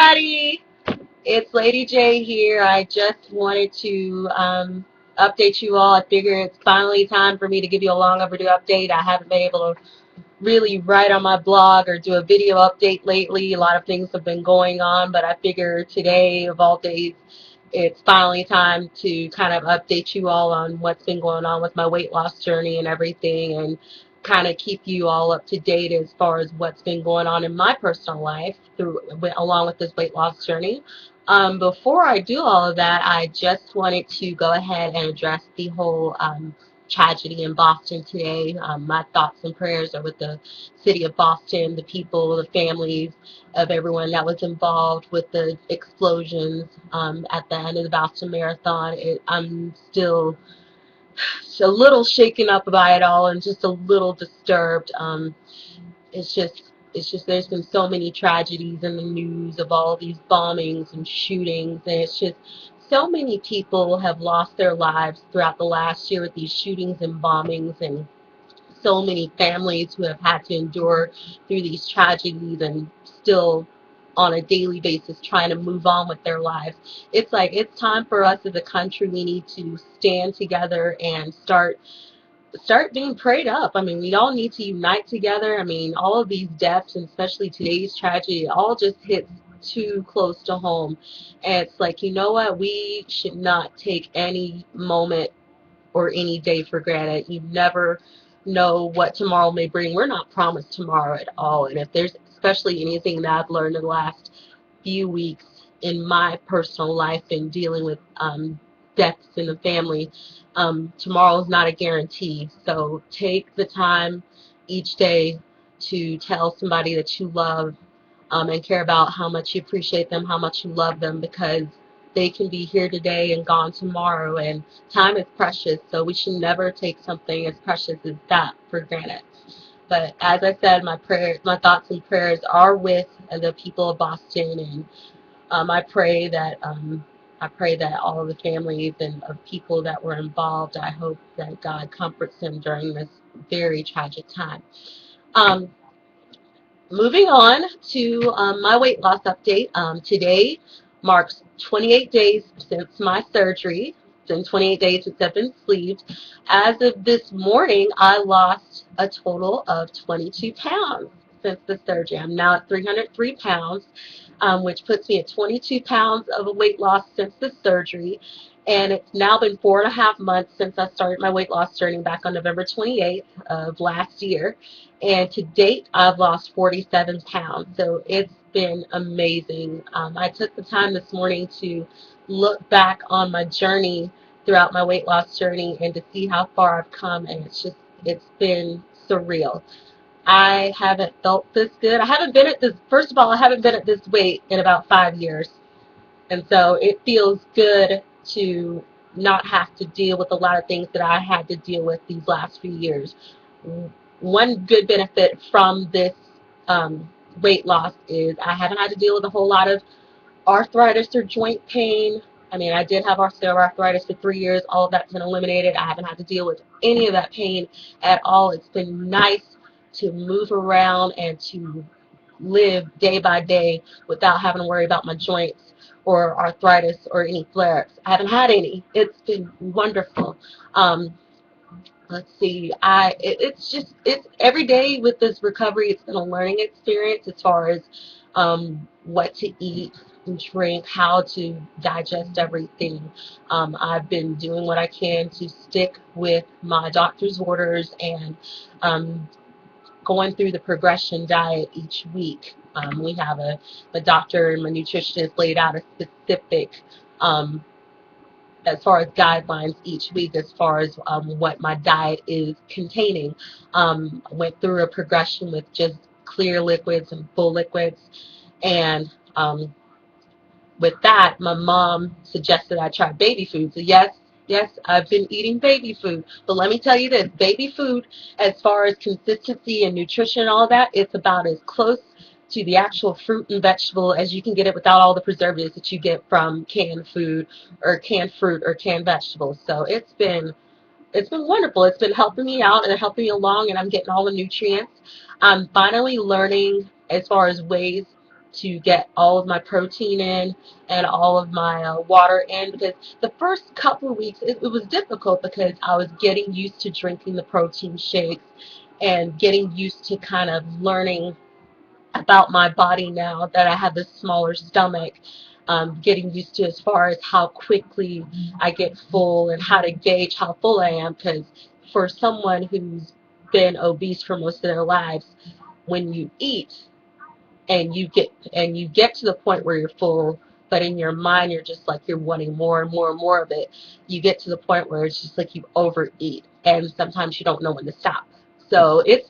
everybody. It's Lady J here. I just wanted to update you all. I figure it's finally time for me to give you a long overdue update. I haven't been able to really write on my blog or do a video update lately. A lot of things have been going on, but I figure today of all days, it's finally time to kind of update you all on what's been going on with my weight loss journey and everything, and kind of keep you all up to date as far as what's been going on in my personal life along with this weight loss journey. Before I do all of that, I just wanted to go ahead and address the whole tragedy in Boston today. My thoughts and prayers are with the city of Boston, the people, the families of everyone that was involved with the explosions at the end of the Boston Marathon. I'm still a little shaken up by it all and just a little disturbed. It's just there's been so many tragedies in the news of all these bombings and shootings, and it's just so many people have lost their lives throughout the last year with these shootings and bombings, and so many families who have had to endure through these tragedies and still on a daily basis trying to move on with their lives. It's like it's time for us as a country. We need to stand together and start being prayed up. I mean, we all need to unite together. I mean, all of these deaths, and especially today's tragedy, it all just hits too close to home. And it's like, you know what? We should not take any moment or any day for granted. You never know what tomorrow may bring. We're not promised tomorrow at all. And if there's especially anything that I've learned in the last few weeks in my personal life in dealing with deaths in the family, tomorrow is not a guarantee. So take the time each day to tell somebody that you love and care about how much you appreciate them, how much you love them, because they can be here today and gone tomorrow, and time is precious, so we should never take something as precious as that for granted. But as I said, my thoughts and prayers are with the people of Boston, and I pray that all of the families and of people that were involved, I hope that God comforts them during this very tragic time. Um, Moving on to my weight loss update. Today marks 28 days since my surgery. It's been 28 days since I've been sleeved. As of this morning, I lost a total of 22 pounds since the surgery. I'm now at 303 pounds, which puts me at 22 pounds of a weight loss since the surgery. And it's now been 4.5 months since I started my weight loss journey back on November 28th of last year. And to date, I've lost 47 pounds. So it's been amazing. I took the time this morning to look back on my journey throughout my weight loss journey and to see how far I've come. And it's been surreal. I haven't felt this good. I haven't been at this, first of all, I haven't been at this weight in about 5 years. And so it feels good to not have to deal with a lot of things that I had to deal with these last few years. One good benefit from this weight loss is I haven't had to deal with a whole lot of arthritis or joint pain. I mean, I did have osteoarthritis for 3 years. All of that's been eliminated. I haven't had to deal with any of that pain at all. It's been nice to move around and to live day by day without having to worry about my joints or arthritis or any flare-ups. I haven't had any. It's been wonderful. Let's see. It's every day with this recovery. It's been a learning experience as far as what to eat and drink, how to digest everything. I've been doing what I can to stick with my doctor's orders and going through the progression diet each week. We have a doctor and my nutritionist laid out a specific, as far as guidelines each week, as far as what my diet is containing. Went through a progression with just clear liquids and full liquids. And with that, my mom suggested I try baby food. So yes, I've been eating baby food. But let me tell you this, baby food, as far as consistency and nutrition and all that, it's about as close to the actual fruit and vegetable as you can get it without all the preservatives that you get from canned food or canned fruit or canned vegetables. So it's been wonderful. It's been helping me out and helping me along, and I'm getting all the nutrients. I'm finally learning as far as ways to get all of my protein in and all of my water in, because the first couple of weeks it was difficult because I was getting used to drinking the protein shakes and getting used to kind of learning about my body now that I have this smaller stomach, getting used to as far as how quickly I get full and how to gauge how full I am, because for someone who's been obese for most of their lives, when you eat and you get to the point where you're full, but in your mind you're just like you're wanting more and more and more of it. You get to the point where it's just like you overeat, and sometimes you don't know when to stop. So it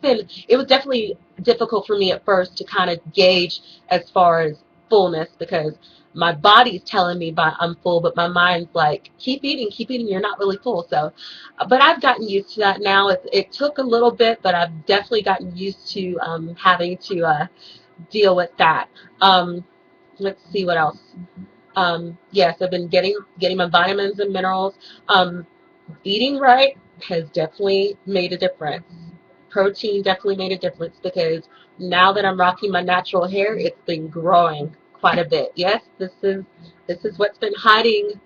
was definitely difficult for me at first to kind of gauge as far as fullness, because my body's telling me I'm full, but my mind's like, keep eating, you're not really full. So, but I've gotten used to that now. It took a little bit, but I've definitely gotten used to having to deal with that. Um, let's see what else. Yes, I've been getting my vitamins and minerals. Um, Eating right has definitely made a difference. Protein definitely made a difference, because now that I'm rocking my natural hair, it's been growing quite a bit. Yes, this is what's been hiding,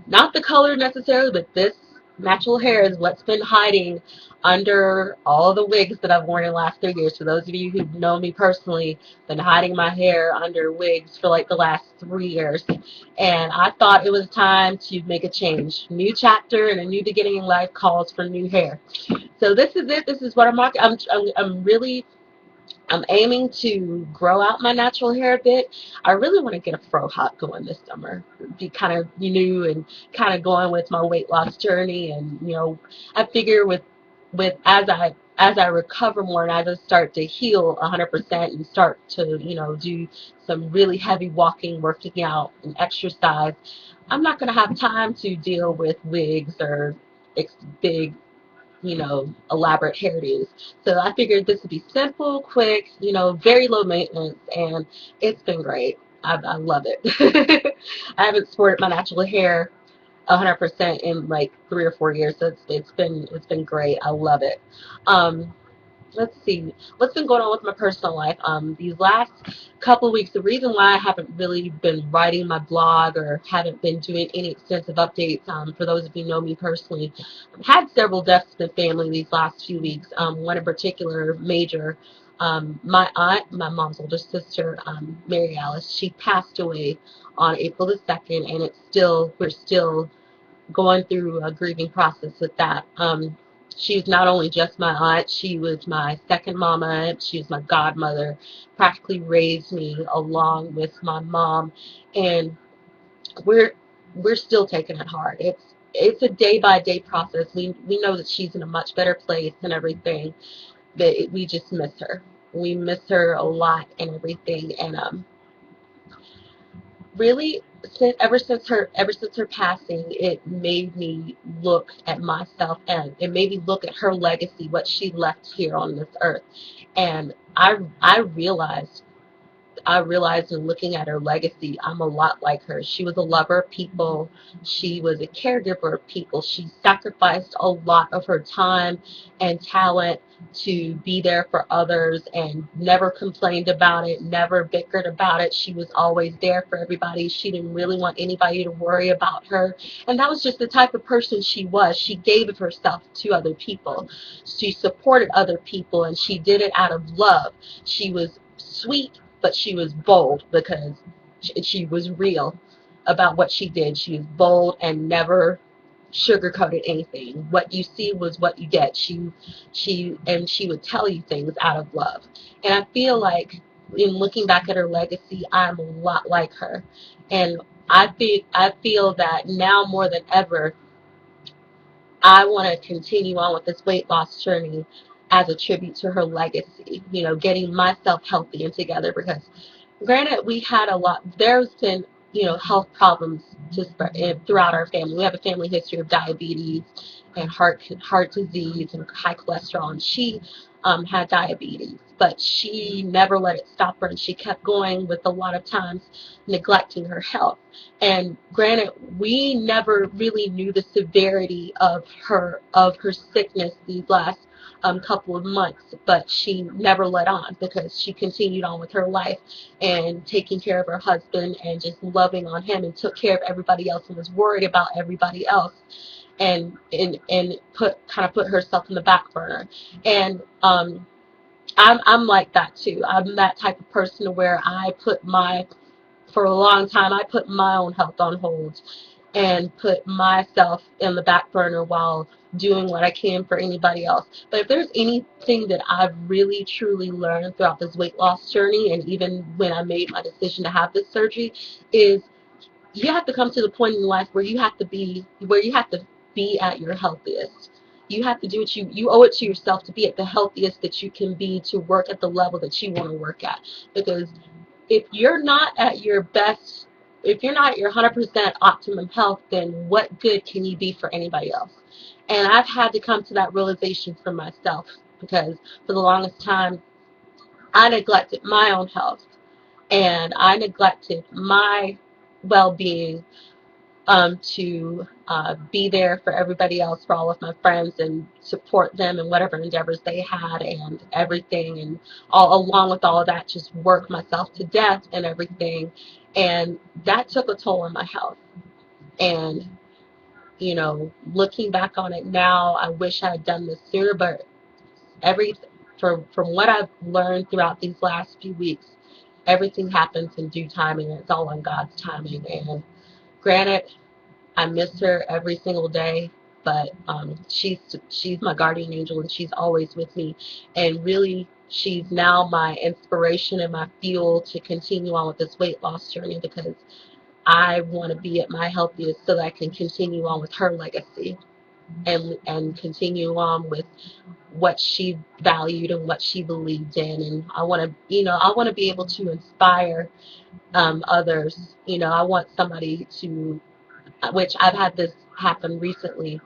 not the color necessarily, but this natural hair is what's been hiding under all the wigs that I've worn in the last 3 years. For those of you who know me personally, been hiding my hair under wigs for like the last 3 years. And I thought it was time to make a change. New chapter and a new beginning in life calls for new hair. So this is it. This is what I'm really I'm aiming to grow out my natural hair a bit. I really want to get a fro hop going this summer. Be kind of new and kind of going with my weight loss journey. And I figure with as I recover more and as I start to heal 100% and start to do some really heavy walking, working out, and exercise, I'm not going to have time to deal with wigs or big elaborate hairdos. So I figured this would be simple, quick, very low maintenance, and it's been great. I love it. I haven't sported my natural hair 100% in like 3 or 4 years, so it's been great. I love it. Um, let's see what's been going on with my personal life these last couple of weeks. The reason why I haven't really been writing my blog or haven't been doing any extensive updates, for those of you who know me personally, I've had several deaths in the family these last few weeks. One in particular, major. My aunt, my mom's older sister, Mary Alice, she passed away on April the 2nd, and we're still going through a grieving process with that. She was not only just my aunt, she was my second mama, she was my godmother, practically raised me along with my mom, and we're we're still taking it hard. It's a day by day process. We know that she's in a much better place and everything, but we just miss her. We miss her a lot and everything, and really, ever since her passing, it made me look at myself, and it made me look at her legacy, what she left here on this earth. And I realized in looking at her legacy, I'm a lot like her. She was a lover of people. She was a caregiver of people. She sacrificed a lot of her time and talent to be there for others, and never complained about it, never bickered about it. She was always there for everybody. She didn't really want anybody to worry about her. And that was just the type of person she was. She gave of herself to other people. She supported other people, and she did it out of love. She was sweet, but she was bold, because she was real about what she did. She was bold and never sugarcoated anything. What you see was what you get. She would tell you things out of love. And I feel like in looking back at her legacy, I'm a lot like her. And I feel that now more than ever, I want to continue on with this weight loss journey as a tribute to her legacy, getting myself healthy and together, because granted, we had a lot. There's been, health problems just throughout our family. We have a family history of diabetes and heart disease and high cholesterol. And she had diabetes, but she never let it stop her, and she kept going, with a lot of times neglecting her health. And granted, we never really knew the severity of her sickness these last couple of months, but she never let on because she continued on with her life and taking care of her husband and just loving on him, and took care of everybody else and was worried about everybody else, and put herself in the back burner. And I'm like that too. I'm that type of person where for a long time, I put my own health on hold and put myself in the back burner while doing what I can for anybody else. But if there's anything that I've really truly learned throughout this weight loss journey, and even when I made my decision to have this surgery, is you have to come to the point in life where you have to be at your healthiest. You have to do what you owe it to yourself to be at the healthiest that you can be, to work at the level that you want to work at. Because if you're not at your best, if you're not at your 100% optimum health, then what good can you be for anybody else? And I've had to come to that realization for myself, because for the longest time I neglected my own health, and I neglected my well-being, to be there for everybody else, for all of my friends, and support them in whatever endeavors they had and everything. And along with all of that, just work myself to death and everything. And that took a toll on my health. And, looking back on it now, I wish I had done this sooner, but every from what I've learned throughout these last few weeks, everything happens in due timing, and it's all on God's timing. And granted, I miss her every single day, but she's my guardian angel, and she's always with me. And really, she's now my inspiration and my fuel to continue on with this weight loss journey, because I want to be at my healthiest so that I can continue on with her legacy, and continue on with what she valued and what she believed in. And I want to be able to inspire others. I want somebody to, which I've had this happen recently.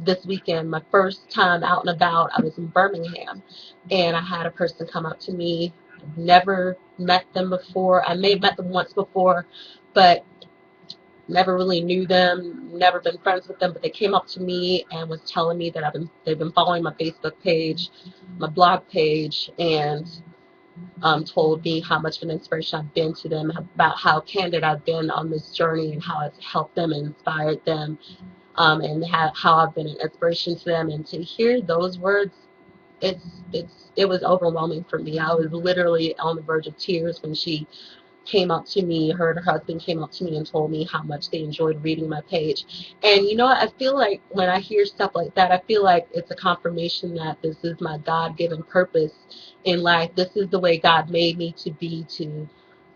This weekend, my first time out and about, I was in Birmingham, and I had a person come up to me. Never met them before. I may have met them once before, but never really knew them, never been friends with them. But they came up to me and was telling me that they've been following my Facebook page, my blog page, and told me how much of an inspiration I've been to them, about how candid I've been on this journey, and how it's helped them and inspired them, and how I've been an inspiration to them. And to hear those words, it was overwhelming for me. I was literally on the verge of tears when she came up to me, her and her husband came up to me and told me how much they enjoyed reading my page. And I feel like when I hear stuff like that, I feel like it's a confirmation that this is my God-given purpose in life. This is the way God made me to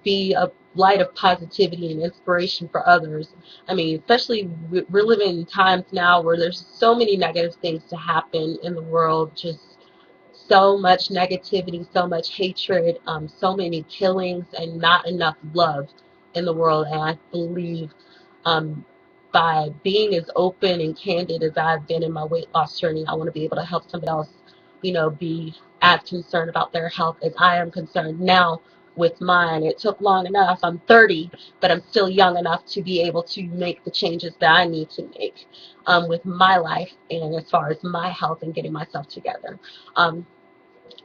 be a light of positivity and inspiration for others. I mean, especially we're living in times now where there's so many negative things to happen in the world, just so much negativity, so much hatred, so many killings, and not enough love in the world. And I believe, um, by being as open and candid as I've been in my weight loss journey, I want to be able to help somebody else, be as concerned about their health as I am concerned now with mine. It took long enough. I'm 30, but I'm still young enough to be able to make the changes that I need to make, with my life, and as far as my health and getting myself together. Um,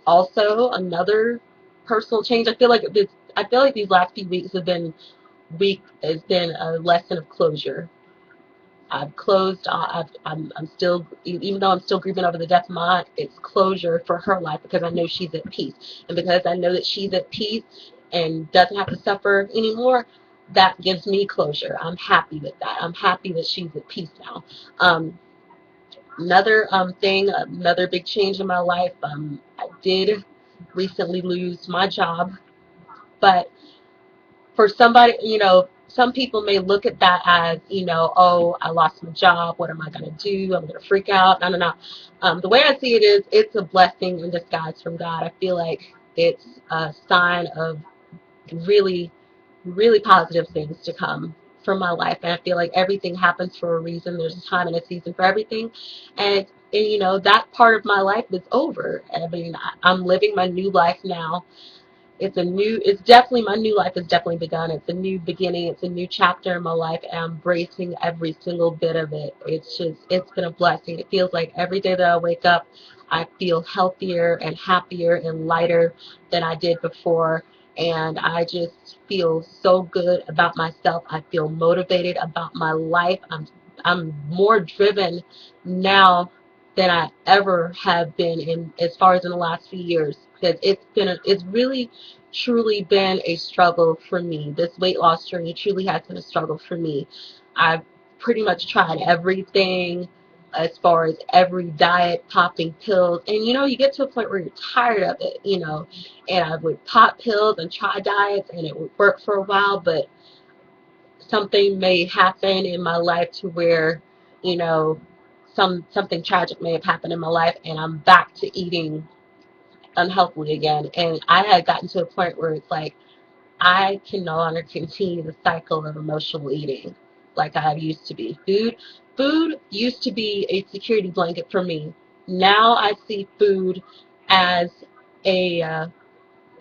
Also, another personal change. I feel like these last few weeks has been a lesson of closure. I've closed. I'm still, even though I'm still grieving over the death of my aunt, it's closure for her life, because I know she's at peace, and because I know that she's at peace and doesn't have to suffer anymore. That gives me closure. I'm happy with that. I'm happy that she's at peace now. Um, another big change in my life. I did recently lose my job, but for somebody, some people may look at that as, oh, I lost my job. What am I going to do? I'm going to freak out. No, no, no. The way I see it is, it's a blessing in disguise from God. I feel like it's a sign of really, really positive things to come from my life. And I feel like everything happens for a reason. There's a time and a season for everything. And that part of my life is over. I mean, I'm living my new life now, it's definitely, my new life has definitely begun. It's a new beginning. It's a new chapter in my life, and I'm embracing every single bit of it. It's been a blessing. It feels like every day that I wake up, I feel healthier and happier and lighter than I did before. And I just feel so good about myself. I feel motivated about my life. I'm more driven now than I ever have been in, as far as in the last few years. Because it's really truly been a struggle for me. This weight loss journey truly has been a struggle for me. I've pretty much tried everything, as far as every diet, popping pills, and you get to a point where you're tired of it, and I would pop pills and try diets, and it would work for a while, but something may happen in my life to where, you know, something tragic may have happened in my life, and I'm back to eating unhealthily again. And I had gotten to a point where it's like I can no longer continue the cycle of emotional eating like I used to be. Food used to be a security blanket for me. Now I see food as a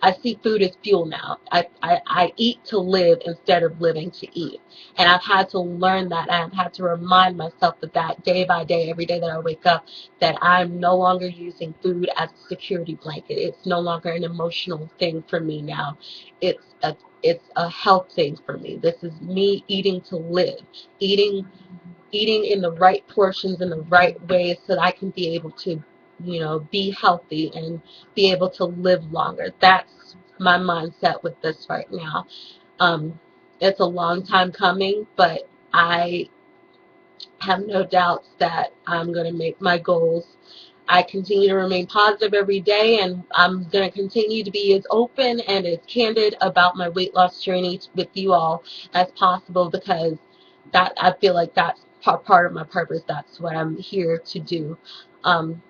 I see food as fuel now. I eat to live instead of living to eat. And I've had to learn that. And I've had to remind myself of that day by day, every day that I wake up, that I'm no longer using food as a security blanket. It's no longer an emotional thing for me now. It's a it's a health thing for me. This is me eating to live, eating eating in the right portions in the right ways so that I can be able to, be healthy and be able to live longer. That's my mindset with this right now. Um, it's a long time coming, but I have no doubts that I'm going to make my goals. I continue to remain positive every day, and I'm going to continue to be as open and as candid about my weight loss journey with you all as possible, because that I feel like that's part of my purpose. That's what I'm here to do. Um,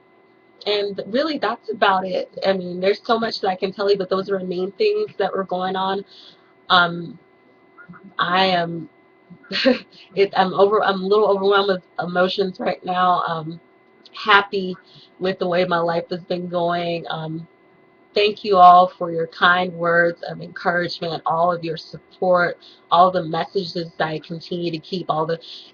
and really, that's about it. I mean, there's so much that I can tell you, but those are the main things that were going on. Um, I am I'm a little overwhelmed with emotions right now. Happy with the way my life has been going. Thank you all for your kind words of encouragement, all of your support, all the messages that I continue to keep,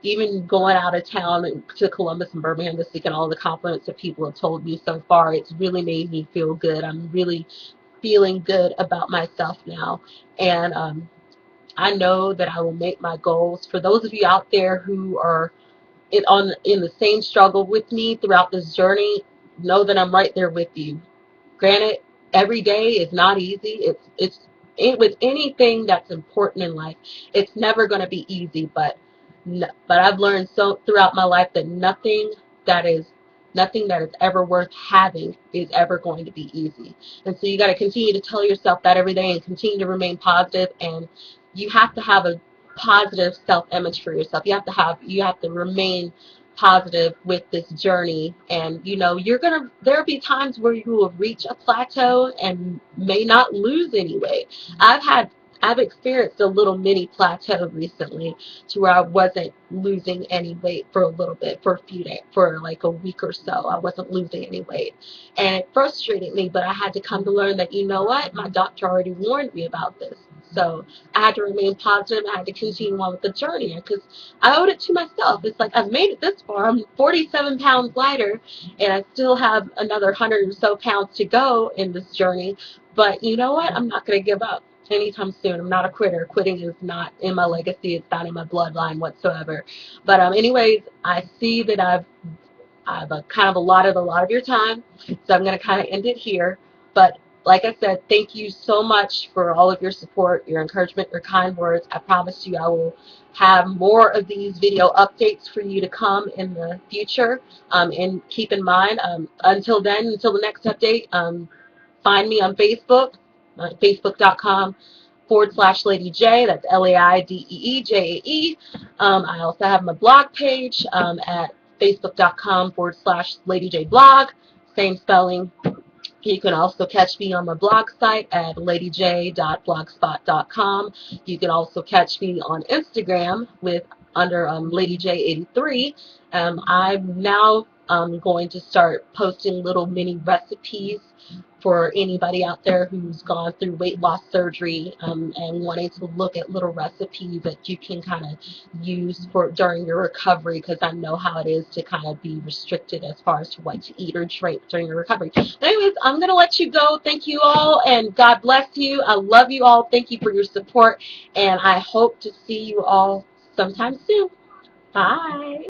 even going out of town to Columbus and Birmingham this week, and all the compliments that people have told me so far. It's really made me feel good. I'm really feeling good about myself now. And I know that I will make my goals. For those of you out there who are in the same struggle with me throughout this journey, know that I'm right there with you. Granted, every day is not easy. With anything that's important in life, it's never going to be easy. But I've learned so throughout my life that that is nothing that is ever worth having is ever going to be easy. And so you got to continue to tell yourself that every day and continue to remain positive. And you have to have a positive self-image for yourself. You have to remain positive with this journey, and there'll be times where you will reach a plateau and may not lose any weight. I've experienced a little mini plateau recently to where I wasn't losing any weight for a little bit, for a few days, for like a week or so. I wasn't losing any weight, and it frustrated me, but I had to come to learn that, you know what, my doctor already warned me about this. So I had to remain positive. I had to continue on with the journey because I owed it to myself. It's like I've made it this far. I'm 47 pounds lighter, and I still have another 100 or so pounds to go in this journey. But you know what? I'm not going to give up anytime soon. I'm not a quitter. Quitting is not in my legacy. It's not in my bloodline whatsoever. But anyways, I see that I've kind of allotted a lot of your time, so I'm going to kind of end it here. But like I said, thank you so much for all of your support, your encouragement, your kind words. I promise you I will have more of these video updates for you to come in the future. And keep in mind, until then, until the next update, find me on Facebook, facebook.com/Lady J. That's LAIDEEJAE. I also have my blog page at facebook.com/Lady J blog. Same spelling. You can also catch me on my blog site at ladyj.blogspot.com. You can also catch me on Instagram under LadyJ83. I'm now going to start posting little mini recipes for anybody out there who's gone through weight loss surgery, and wanting to look at little recipes that you can kind of use for during your recovery, because I know how it is to kind of be restricted as far as to what to eat or drink during your recovery. But anyways, I'm going to let you go. Thank you all, and God bless you. I love you all. Thank you for your support, and I hope to see you all sometime soon. Bye.